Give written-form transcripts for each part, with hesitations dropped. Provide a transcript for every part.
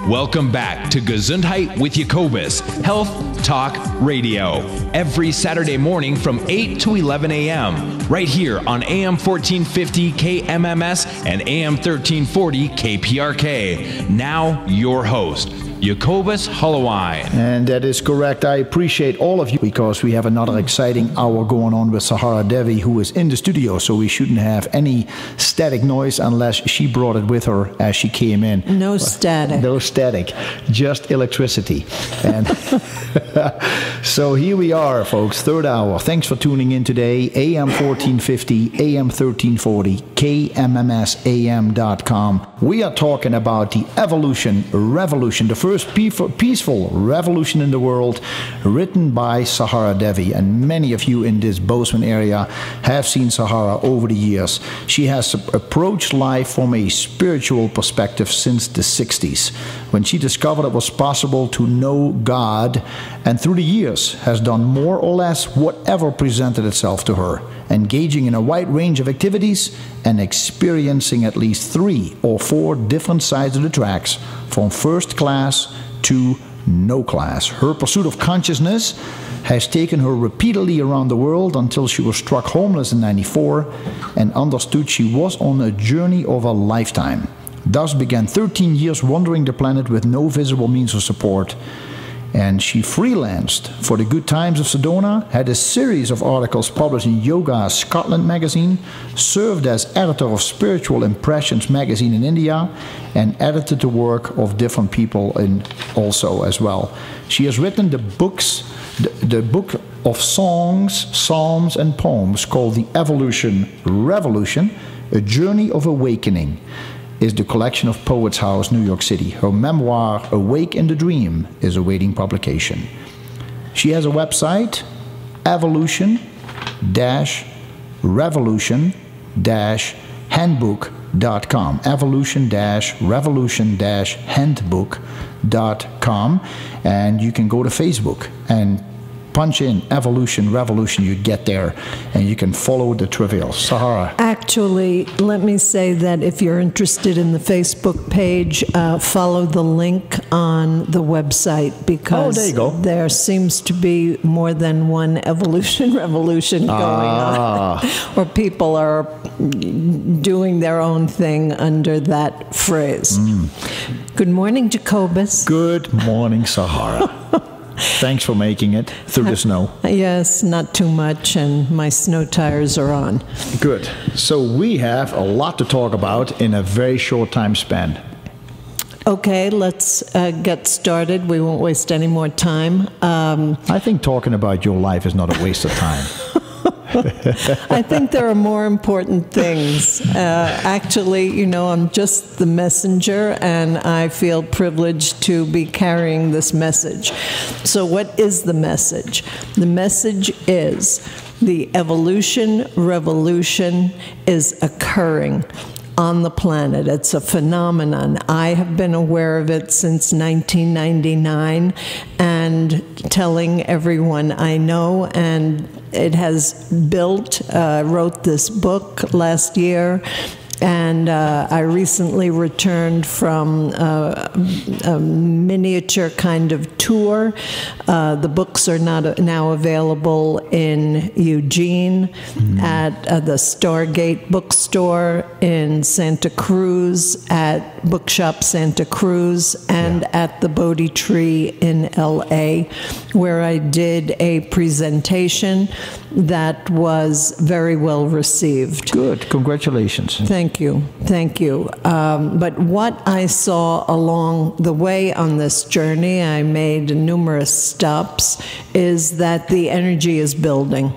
Welcome back to Gesundheit with Jacobus, Health Talk Radio, every Saturday morning from 8 to 11 a.m., right here on AM 1450 KMMS and AM 1340 KPRK. Now, your host, Jacobus Hollowine. And that is correct. I appreciate all of you because we have another exciting hour going on with Saharadevi, who is in the studio, so we shouldn't have any static noise unless she brought it with her as she came in. No static. No static, just electricity. And so here we are, folks, third hour. Thanks for tuning in today. AM 1450, AM 1340, KMMSAM.com. We are talking about the evolution revolution, the first peaceful revolution in the world, written by Saharadevi. And many of you in this Bozeman area have seen Sahara over the years. She has approached life from a spiritual perspective since the 60s, when she discovered it was possible to know God, and through the years has done more or less whatever presented itself to her, engaging in a wide range of activities and experiencing at least 3 or 4 different sides of the tracks, from first class to no class. Her pursuit of consciousness has taken her repeatedly around the world until she was struck homeless in '94 and understood she was on a journey of a lifetime. Thus began 13 years wandering the planet with no visible means of support. And she freelanced for the Good Times of Sedona, had a series of articles published in Yoga Scotland magazine, served as editor of Spiritual Impressions magazine in India, and edited the work of different people also as well. She has written the book of songs, psalms, and poems called The Evolution Revolution, A Journey of Awakening. Is the collection of Poets House, New York City. Her memoir, Awake in the Dream, is awaiting publication. She has a website, evolution-revolution-handbook.com. evolution-revolution-handbook.com. And you can go to Facebook and punch in Evolution Revolution, you get there, and you can follow the trivials. Sahara. Actually, let me say that if you're interested in the Facebook page, follow the link on the website, because there you go. There seems to be more than one Evolution Revolution going on, or people are doing their own thing under that phrase. Good morning, Jacobus. Good morning, Sahara. Thanks for making it through the snow. Yes, not too much, and my snow tires are on. Good. So we have a lot to talk about in a very short time span. Okay, let's get started. We won't waste any more time. I think talking about your life is not a waste of time. I think there are more important things. Actually, you know, I'm just the messenger, and I feel privileged to be carrying this message. So what is the message? The message is the evolution revolution is occurring on the planet. It's a phenomenon. I have been aware of it since 1999 and telling everyone I know, and it has built. Wrote this book last year, and I recently returned from a miniature kind of tour. The books are now available in Eugene at the Stargate Bookstore, in Santa Cruz at Bookshop Santa Cruz, and at the Bodhi Tree in LA, where I did a presentation that was very well received. Good. Congratulations. Thank you. Thank you. But what I saw along the way on this journey, I made numerous stops, is that the energy is building.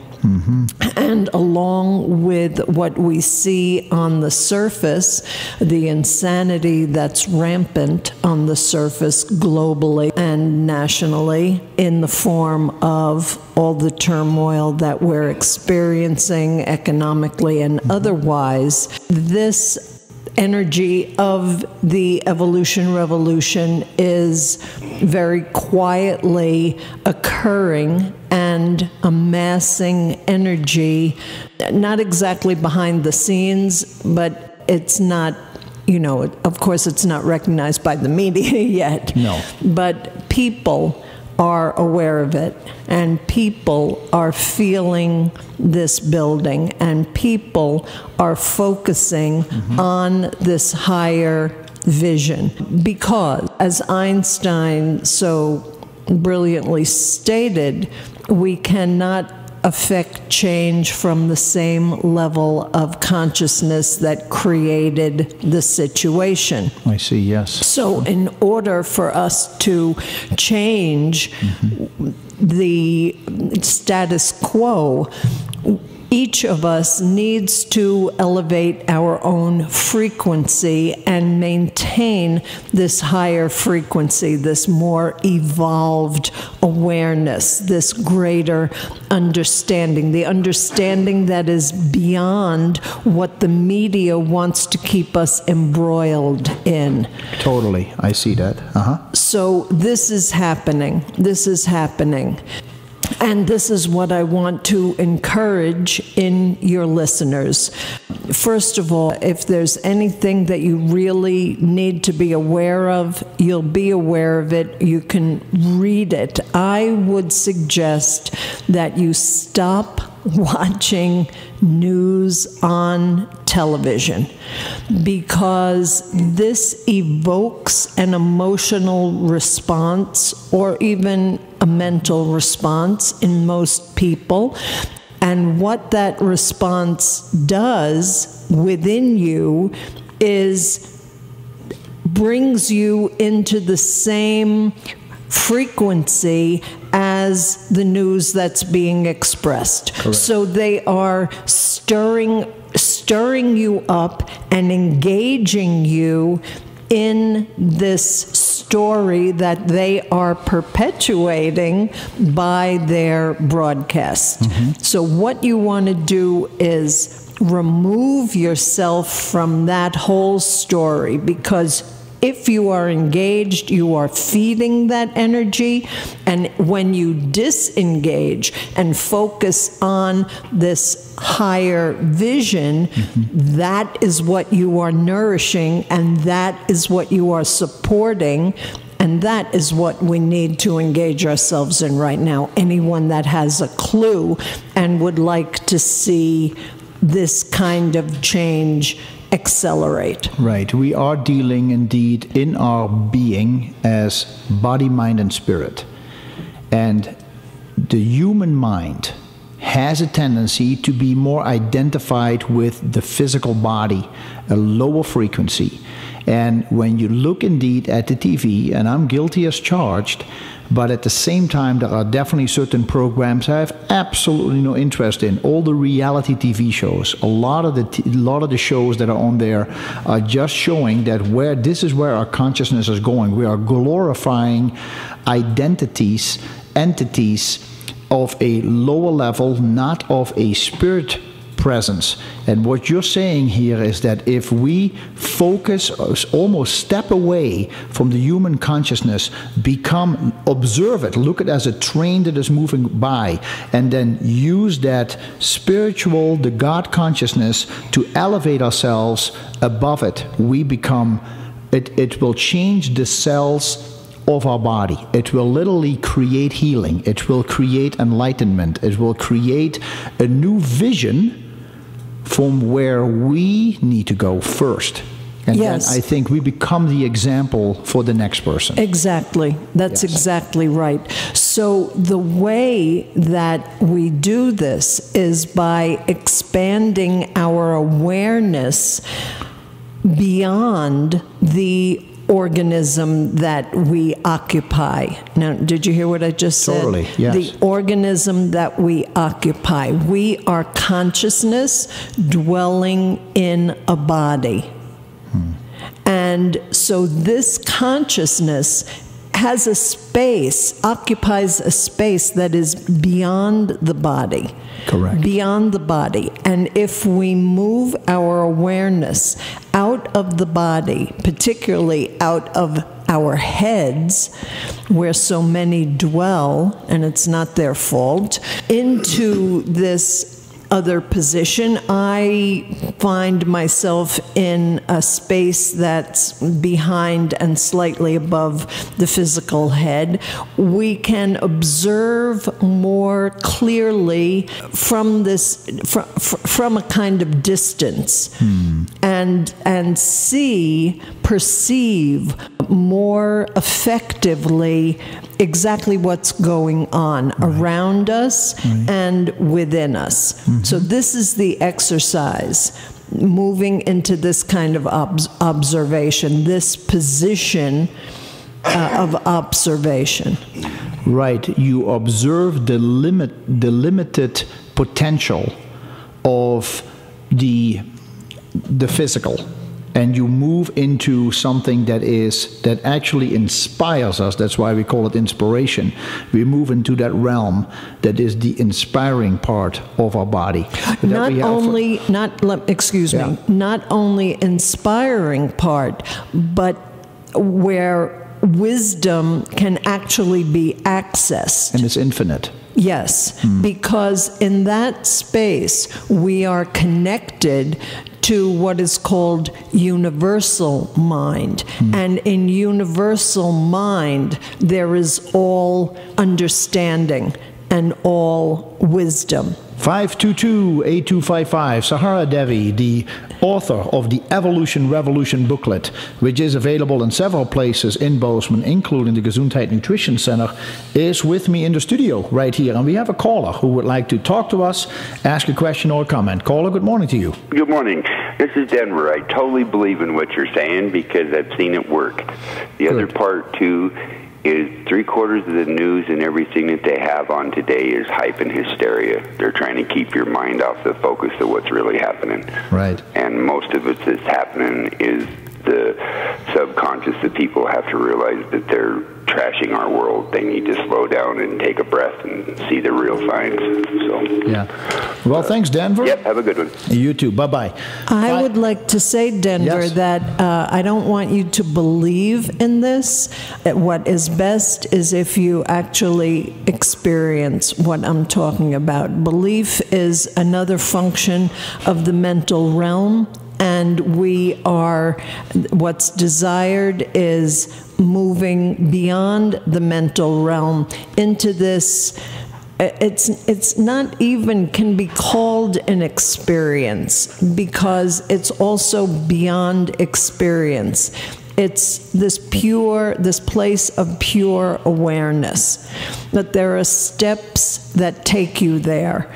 And along with what we see on the surface, the insanity that's rampant on the surface globally and nationally, in the form of all the turmoil that we're experiencing economically and otherwise, this energy of the evolution revolution is very quietly occurring and amassing energy, not exactly behind the scenes, but it's not of course it's not recognized by the media yet. No. But people are aware of it, and people are feeling this building, and people are focusing on this higher vision. Because, as Einstein so brilliantly stated, we cannot affect change from the same level of consciousness that created the situation. I see, yes. So in order for us to change the status quo, each of us needs to elevate our own frequency and maintain this higher frequency, this more evolved awareness, this greater understanding, the understanding that is beyond what the media wants to keep us embroiled in. Totally, I see that. So this is happening. This is happening. And this is what I want to encourage in your listeners. First of all, if there's anything that you really need to be aware of, you'll be aware of it. You can read it. I would suggest that you stop watching news on television, because this evokes an emotional response or even a mental response in most people. And what that response does within you is brings you into the same frequency as the news that's being expressed. Correct. So they are stirring you up and engaging you in this story that they are perpetuating by their broadcast. So what you want to do is remove yourself from that whole story, because if you are engaged, you are feeding that energy. And when you disengage and focus on this higher vision, that is what you are nourishing, and that is what you are supporting. And that is what we need to engage ourselves in right now. Anyone that has a clue and would like to see this kind of change accelerate. Right. We are dealing indeed in our being as body, mind, and spirit. And the human mind has a tendency to be more identified with the physical body, a lower frequency. And when you look indeed at the TV, and I'm guilty as charged, but at the same time, there are definitely certain programs I have absolutely no interest in. All the reality TV shows, a lot of the shows that are on there are just showing that this is where our consciousness is going. We are glorifying entities of a lower level, not of a spirit presence. And what you're saying here is that if we focus, almost step away from the human consciousness, observe it, look at it as a train that is moving by, and then use that spiritual, the God consciousness to elevate ourselves above it, we become, it will change the cells of our body. It will literally create healing. It will create enlightenment. It will create a new vision from where we need to go first. And then I think we become the example for the next person. Exactly. That's exactly right. So the way that we do this is by expanding our awareness beyond the organism that we occupy. Now, did you hear what I just said? Totally, yes. The organism that we occupy. We are consciousness dwelling in a body. And so this consciousness has a space, occupies a space that is beyond the body. Correct. Beyond the body. And if we move our awareness out of the body, particularly out of our heads, where so many dwell, and it's not their fault, into this other position. I find myself in a space that's behind and slightly above the physical head. We can observe more clearly from this, from a kind of distance, and see, perceive more effectively exactly what's going on around us and within us. So this is the exercise, moving into this kind of observation, this position of observation. Right. You observe the limited potential of the physical, and you move into something that actually inspires us. That's why we call it inspiration. We move into that realm that is the inspiring part of our body. Not only inspiring part, but where wisdom can actually be accessed. And it's infinite. Yes, because in that space we are connected to what is called universal mind. And in universal mind, there is all understanding and all wisdom. 522-8255, Saharadevi, the author of the Evolution Revolution booklet, which is available in several places in Bozeman, including the Gesundheit Nutrition Center, is with me in the studio right here. And we have a caller who would like to talk to us, ask a question or comment. Caller, good morning to you. Good morning. This is Denver. I totally believe in what you're saying because I've seen it work. The other part, too, is 3/4 of the news and everything that they have on today is hype and hysteria. They're trying to keep your mind off the focus of what's really happening. Right. And most of it that's happening is the subconscious that people have to realize that they're trashing our world. They need to slow down and take a breath and see the real signs. So, yeah. Well, thanks, Denver. Yep, have a good one. You too. Bye-bye. I would like to say, Denver, that I don't want you to believe in this. What is best is if you actually experience what I'm talking about. Belief is another function of the mental realm. And what's desired is moving beyond the mental realm into this. It's not even can be called an experience because it's also beyond experience. It's this place of pure awareness, that there are steps that take you there.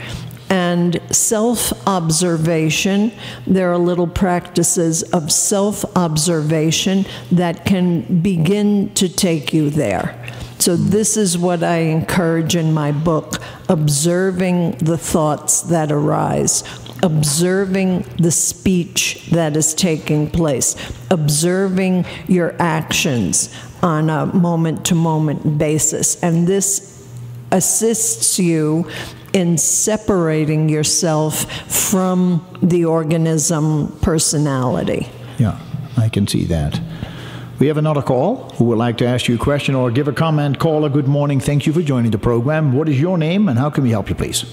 And self-observation, there are little practices of self-observation that can begin to take you there. So this is what I encourage in my book, observing the thoughts that arise, observing the speech that is taking place, observing your actions on a moment-to-moment basis. And this assists you in separating yourself from the organism personality. Yeah, I can see that. We have another call who would like to ask you a question or give a comment. Caller, good morning. Thank you for joining the program. What is your name and how can we help you, please?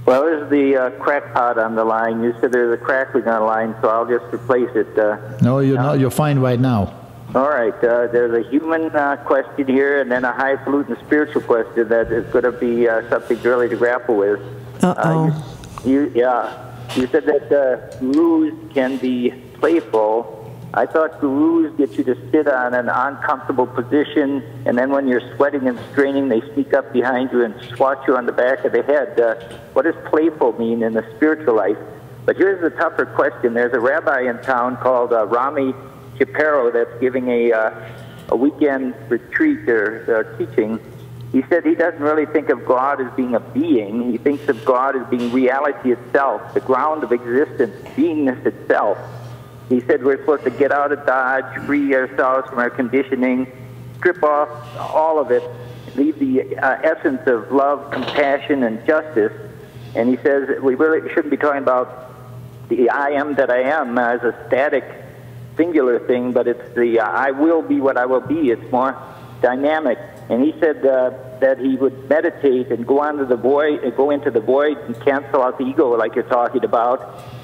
Well, there's the crackpot on the line. You said there's a crackling on the line, so I'll just replace it. No, you're not. You're fine right now. All right. There's a human question here and then a highfalutin spiritual question that is going to be something really to grapple with. You said that gurus can be playful. I thought gurus get you to sit on an uncomfortable position, and then when you're sweating and straining, they sneak up behind you and swat you on the back of the head. What does playful mean in the spiritual life? But here's the tougher question. There's a rabbi in town called Rami Shapiro that's giving a weekend retreat or teaching. He said he doesn't really think of God as being a being. He thinks of God as being reality itself, the ground of existence, beingness itself. He said we're supposed to get out of Dodge, free ourselves from our conditioning, strip off all of it, leave the essence of love, compassion, and justice. And he says we really shouldn't be talking about the I am that I am as a static, singular thing, but it's the I will be what I will be. It's more dynamic. And he said that he would meditate and go into the void and cancel out the ego like you're talking about.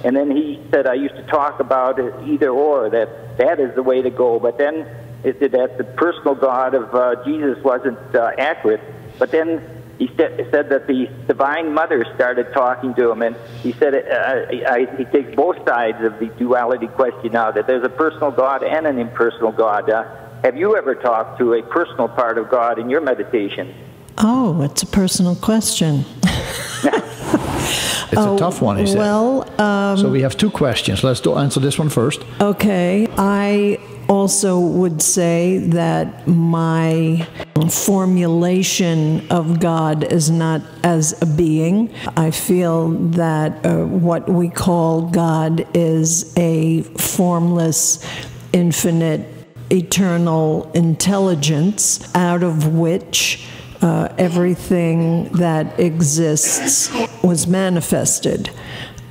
And then he said, I used to talk about it either or, that is the way to go. But then that the personal God of Jesus wasn't accurate. But then he said that the Divine Mother started talking to him, and he said he takes both sides of the duality question now, that there's a personal God and an impersonal God. Have you ever talked to a personal part of God in your meditation? Oh, it's a personal question. It's a tough one, he said. Well, so we have two questions. Let's answer this one first. Okay. I also would say that my formulation of God is not as a being. I feel that what we call God is a formless, infinite, eternal intelligence out of which everything that exists was manifested.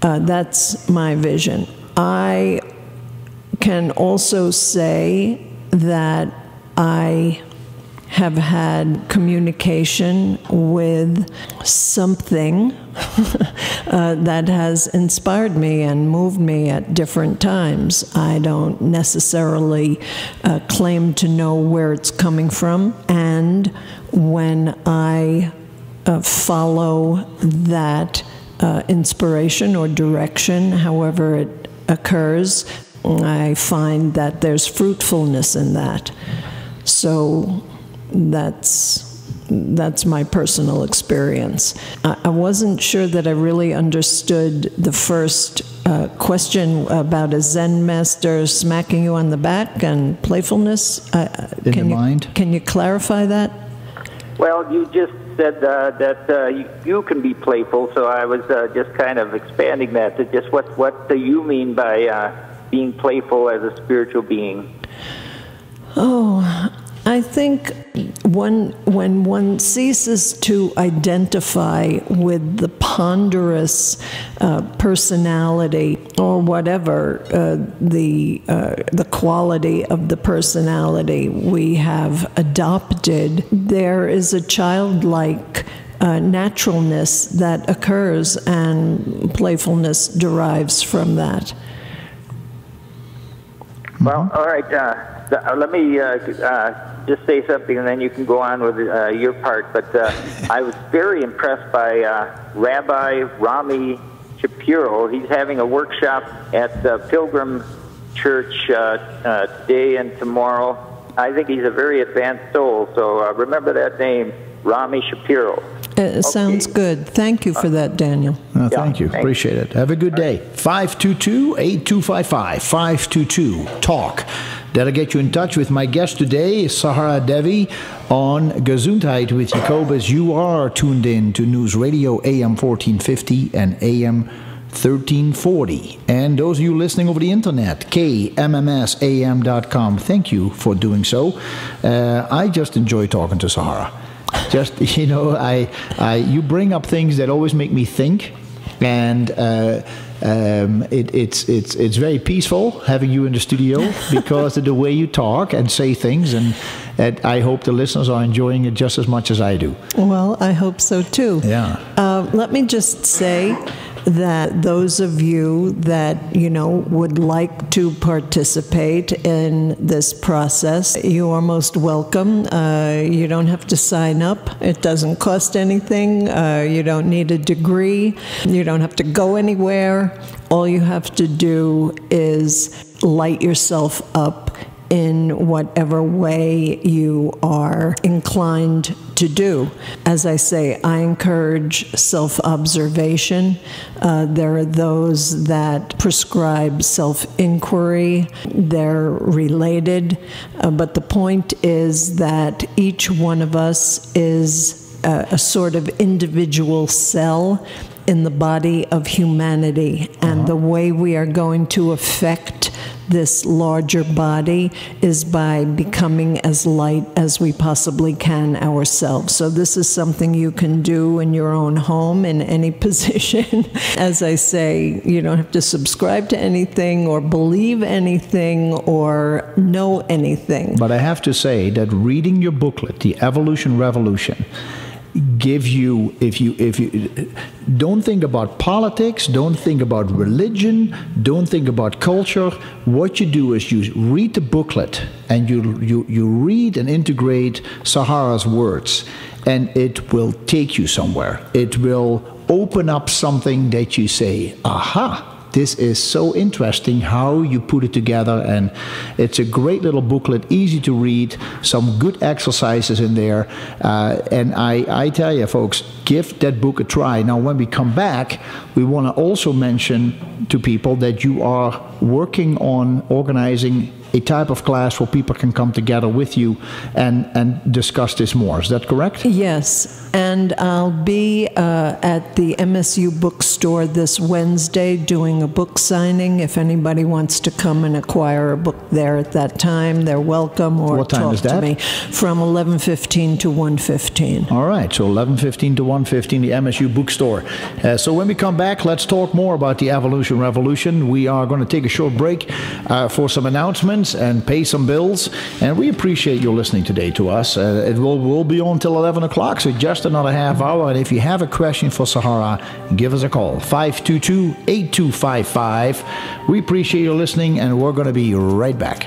That's my vision. I can also say that I have had communication with something that has inspired me and moved me at different times. I don't necessarily claim to know where it's coming from, and when I follow that inspiration or direction, however it occurs, I find that there's fruitfulness in that. So that's my personal experience. I wasn't sure that I really understood the first question about a Zen master smacking you on the back and playfulness. In the mind? Can you clarify that? Well, you just said that you can be playful, so I was just kind of expanding that to just what do you mean by being playful as a spiritual being? Oh, I think when one ceases to identify with the ponderous personality or whatever the quality of the personality we have adopted, there is a childlike naturalness that occurs, and playfulness derives from that. Well, all right. Let me just say something, and then you can go on with your part. But I was very impressed by Rabbi Rami Shapiro. He's having a workshop at the Pilgrim Church today and tomorrow. I think he's a very advanced soul, so remember that name, Rami Shapiro. Sounds good. Thank you for that, Daniel. Thank you. Thanks. Appreciate it. Have a good day. 522-8255. 522-TALK. That'll get you in touch with my guest today, Saharadevi, on Gesundheit with Jacobus. You are tuned in to News Radio AM 1450 and AM 1340. And those of you listening over the internet, KMMSAM.com, thank you for doing so. I just enjoy talking to Sahara. Just, you know, you bring up things that always make me think, and it's very peaceful having you in the studio because of the way you talk and say things, and I hope the listeners are enjoying it just as much as I do. Well, I hope so too. Yeah. Let me just say that those of you that, would like to participate in this process, you are most welcome. You don't have to sign up. It doesn't cost anything. You don't need a degree. You don't have to go anywhere. All you have to do is light yourself up in whatever way you are inclined to do. As I say, I encourage self-observation. There are those that prescribe self-inquiry. They're related. But the point is that each one of us is a sort of individual cell in the body of humanity. And the way we are going to affect this larger body is by becoming as light as we possibly can ourselves. So this is something you can do in your own home, in any position. As I say, you don't have to subscribe to anything or believe anything or know anything. But I have to say that reading your booklet, The Evolution Revolution, give you, if you don't think about politics, don't think about religion, don't think about culture. What you do is you read the booklet and you read and integrate Sahara's words, and it will take you somewhere. It will open up something that you say, aha, this is so interesting how you put it together. And it's a great little booklet, easy to read, some good exercises in there. And I tell you, folks, give that book a try. Now, when we come back, we want to also mention to people that you are working on organizing a type of class where people can come together with you and discuss this more. Is that correct? Yes, and I'll be at the MSU bookstore this Wednesday doing a book signing. If anybody wants to come and acquire a book there at that time, they're welcome, or what time talk is that? to me. From 11:15 to 1:15. All right, so 11:15 to 1:15, the MSU bookstore. So when we come back, let's talk more about the Evolution Revolution. We are going to take a short break for some announcements and pay some bills, and we appreciate you listening today to us. It will be on till 11 o'clock, so just another half hour. And if you have a question for Sahara, give us a call, 522-8255. We appreciate you listening, and we're going to be right back.